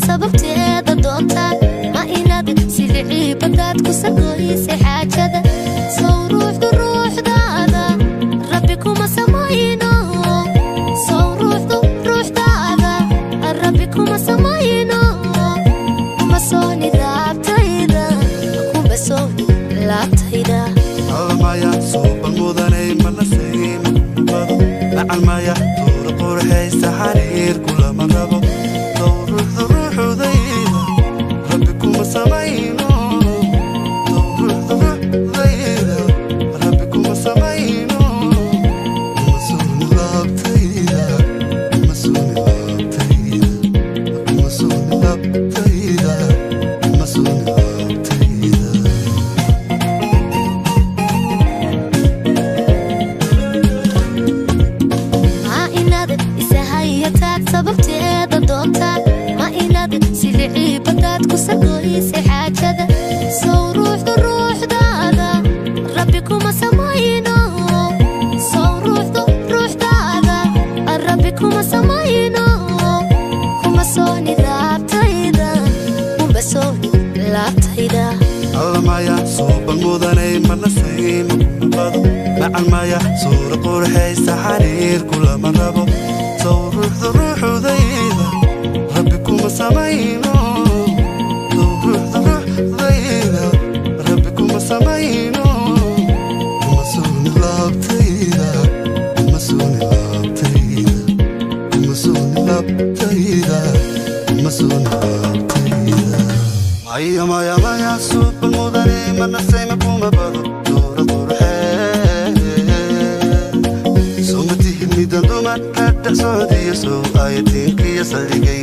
sababteeda doonta ma inaad silci badaad ku sagoysay xaajada soo ruuxdaada rabbi kuma samayno soo ruuxdaada rabbi kuma samayno kuma sooni laabtayda kuma sooni laabtayda almaya suuban mudanay manasay bado macal maya tuur qurxaysa xariir kula marabo sababteeda doonta ma inaad silci badaad ku sagoysay xaajada soo ruuxdaada rabbi kuma samayno soo ruuxdaada rabbi kuma samayno kuma sooni laabtayda kuma sooni laabtayda almaya suuban mudanay manasay bado macal maya suur qurxaysa xariir kula marabo ruuxdayda rabbi kuma samayno ruuxdayda rabbi kuma samayno kuma sooni laabtayda kuma sooni laabtayda kuma sooni laabtayda kuma sooni laabtayda maya maya maya suuban mudane manasay kuma bado tuura qurxee sumati midanduma hadda soodiyo soo ayatinkiya salligay